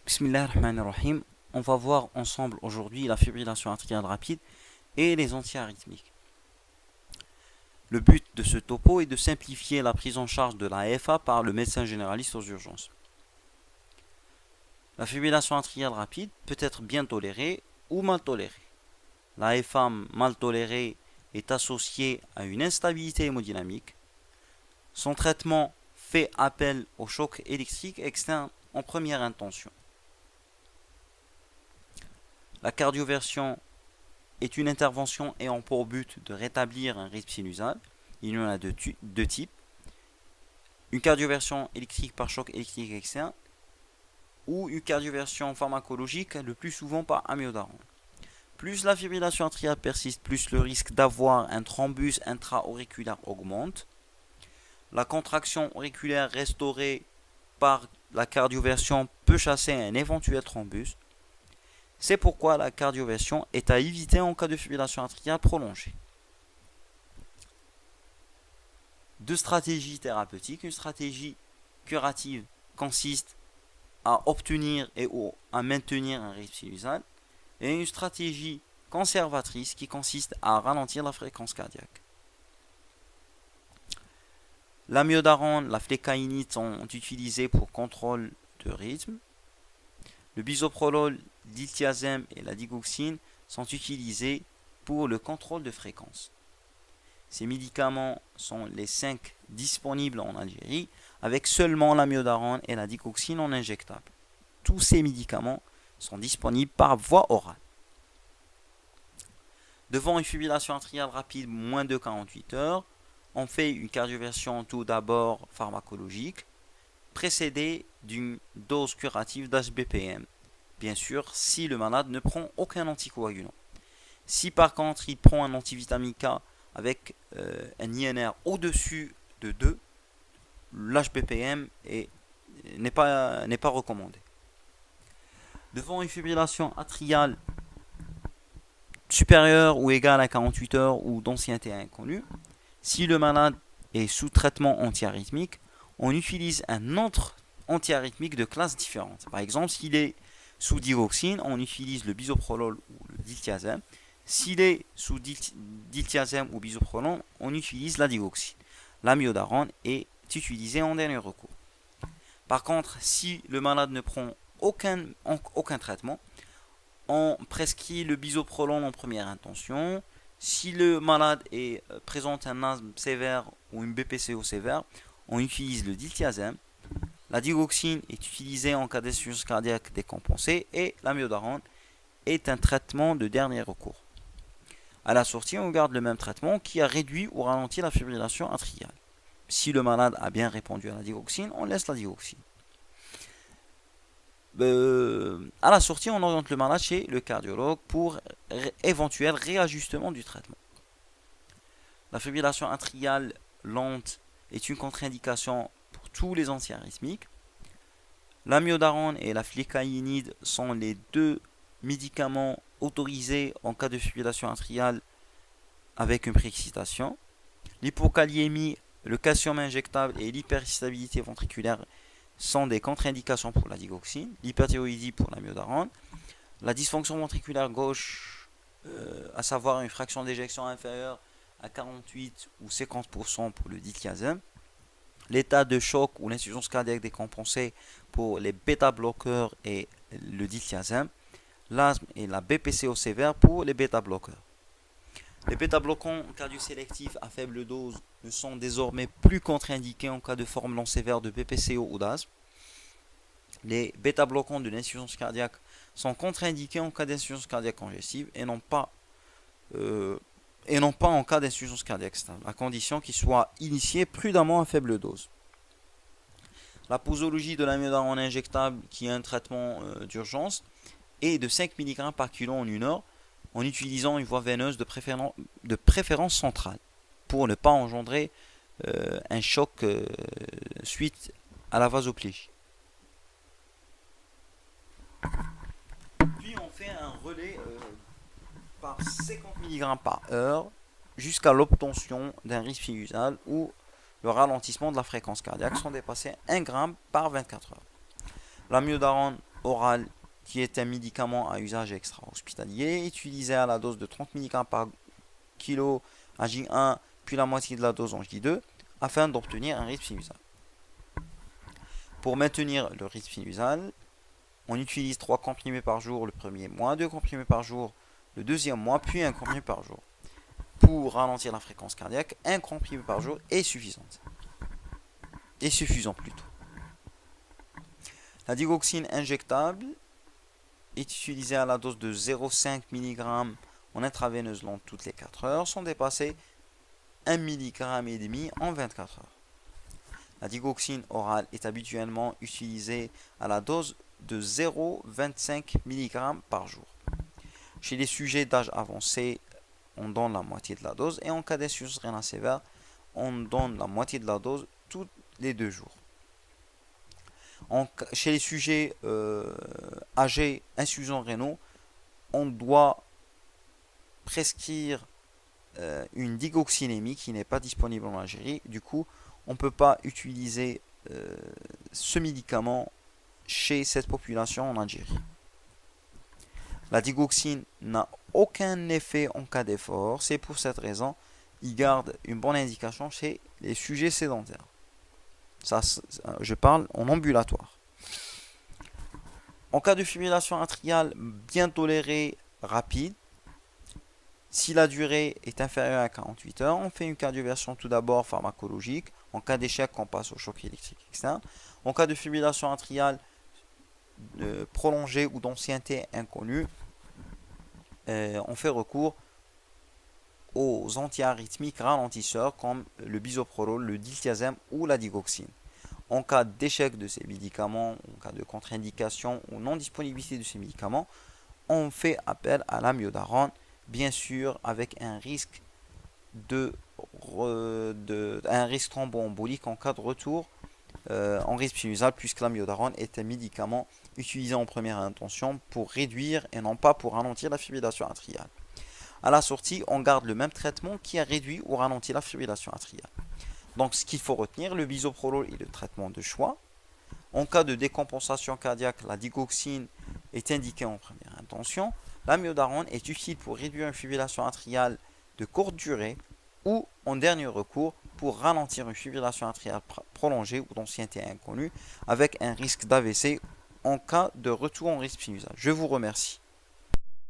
Bismillahirrahmanirrahim. On va voir ensemble aujourd'hui la fibrillation atriale rapide et les antiarythmiques. Le but de ce topo est de simplifier la prise en charge de la FA par le médecin généraliste aux urgences. La fibrillation atriale rapide peut être bien tolérée ou mal tolérée. La FA mal tolérée est associée à une instabilité hémodynamique. Son traitement fait appel au choc électrique externe en première intention. La cardioversion est une intervention ayant pour but de rétablir un rythme sinusal. Il y en a deux types. Une cardioversion électrique par choc électrique externe ou une cardioversion pharmacologique, le plus souvent par amiodarone. Plus la fibrillation atriale persiste, plus le risque d'avoir un thrombus intra-auriculaire augmente. La contraction auriculaire restaurée par la cardioversion peut chasser un éventuel thrombus. C'est pourquoi la cardioversion est à éviter en cas de fibrillation atriale prolongée. Deux stratégies thérapeutiques. Une stratégie curative consiste à obtenir et ou à maintenir un rythme sinusal. Et une stratégie conservatrice qui consiste à ralentir la fréquence cardiaque. L'amiodarone, la flécaïnide sont utilisés pour contrôle de rythme. Le bisoprolol, l'iltiazem et la digoxine sont utilisés pour le contrôle de fréquence. Ces médicaments sont les 5 disponibles en Algérie, avec seulement l'amiodarone et la digoxine non injectable. Tous ces médicaments sont disponibles par voie orale. Devant une fibrillation atriale rapide moins de 48 heures, on fait une cardioversion tout d'abord pharmacologique, précédée d'une dose curative d'HBPM. Bien sûr, si le malade ne prend aucun anticoagulant. Si par contre il prend un antivitamine K avec un INR au-dessus de 2, l'HBPM n'est pas recommandé. Devant une fibrillation atriale supérieure ou égale à 48 heures ou d'ancienneté inconnue, si le malade est sous traitement antiarythmique, on utilise un autre antiarythmique de classe différente. Par exemple, s'il est sous digoxine, on utilise le bisoprolol ou le diltiazem. S'il est sous diltiazem ou bisoprolol, on utilise la digoxine. L'amiodarone est utilisé en dernier recours. Par contre, si le malade ne prend aucun traitement, on prescrit le bisoprolol en première intention. Si le malade présente un asthme sévère ou une BPCO sévère, on utilise le diltiazem. La digoxine est utilisée en cas d'insuffisance cardiaque décompensée et l'amiodarone est un traitement de dernier recours. À la sortie, on garde le même traitement qui a réduit ou ralenti la fibrillation atriale. Si le malade a bien répondu à la digoxine, on laisse la digoxine. À la sortie, on oriente le malade chez le cardiologue pour éventuel réajustement du traitement. La fibrillation atriale lente est une contre-indication pour tous les antiarythmiques. L'amiodarone et la flécaïnide sont les deux médicaments autorisés en cas de fibrillation atriale avec une préexcitation. L'hypokaliémie, le calcium injectable et l'hyperstabilité ventriculaire sont des contre-indications pour la digoxine, l'hyperthyroïdie pour l'amiodarone, la dysfonction ventriculaire gauche, à savoir une fraction d'éjection inférieure à 48 ou 50% pour le diltiazem, l'état de choc ou l'insuffisance cardiaque décompensée pour les bêta-bloqueurs et le diltiazem, l'asthme et la BPCO sévère pour les bêta-bloqueurs. Les bêta-bloquants cardiosélectifs à faible dose ne sont désormais plus contre-indiqués en cas de forme non sévère de BPCO ou d'asthme. Les bêta-bloquants de l'insuffisance cardiaque sont contre-indiqués en cas d'insuffisance cardiaque congestive et non pas en cas d'insuffisance cardiaque stable, à condition qu'ils soient initiés prudemment à faible dose. La posologie de l'amiodarone injectable, qui est un traitement d'urgence, est de 5 mg par kilo en 1 heure, en utilisant une voie veineuse de préférence centrale, pour ne pas engendrer un choc suite à la vasoplégie. Puis on fait un relais par 50 mg par heure jusqu'à l'obtention d'un rythme sinusal ou le ralentissement de la fréquence cardiaque sans dépasser 1 g par 24 heures. L'amiodarone oral, qui est un médicament à usage extra-hospitalier, utilisé à la dose de 30 mg par kilo en J1, puis la moitié de la dose en J2, afin d'obtenir un rythme sinusal. Pour maintenir le rythme sinusal, on utilise 3 comprimés par jour le premier mois, 2 comprimés par jour le deuxième mois, puis un comprimé par jour. Pour ralentir la fréquence cardiaque, un comprimé par jour est suffisant. Est suffisant plutôt. La digoxine injectable est utilisée à la dose de 0,5 mg en intraveineuse lente toutes les 4 heures, sans dépasser 1,5 mg en 24 heures. La digoxine orale est habituellement utilisée à la dose de 0,25 mg par jour. Chez les sujets d'âge avancé, on donne la moitié de la dose, et en cas d'insuffisance rénale sévère, on donne la moitié de la dose tous les 2 jours. Chez les sujets âgés insuffisants rénaux, on doit prescrire une digoxinémie qui n'est pas disponible en Algérie. Du coup, on ne peut pas utiliser ce médicament chez cette population en Algérie. La digoxine n'a aucun effet en cas d'effort. C'est pour cette raison il garde une bonne indication chez les sujets sédentaires. Ça, je parle en ambulatoire. En cas de fibrillation atriale bien tolérée, rapide, si la durée est inférieure à 48 heures, on fait une cardioversion tout d'abord pharmacologique. En cas d'échec, on passe au choc électrique externe. En cas de fibrillation atriale prolongée ou d'ancienneté inconnue, on fait recours aux antiarythmiques ralentisseurs comme le bisoprolol, le diltiazem ou la digoxine. En cas d'échec de ces médicaments, en cas de contre-indication ou non-disponibilité de ces médicaments, on fait appel à l'amiodarone, bien sûr avec un risque thromboembolique en cas de retour en rythme sinusal, puisque l'amiodarone est un médicament utilisé en première intention pour réduire et non pas pour ralentir la fibrillation atriale. À la sortie, on garde le même traitement qui a réduit ou ralenti la fibrillation atriale. Donc ce qu'il faut retenir, le bisoprolol est le traitement de choix. En cas de décompensation cardiaque, la digoxine est indiquée en première intention. L'amiodarone est utile pour réduire une fibrillation atriale de courte durée ou, en dernier recours, pour ralentir une fibrillation atriale prolongée ou d'ancienneté inconnue avec un risque d'AVC en cas de retour en rythme sinusal. Je vous remercie.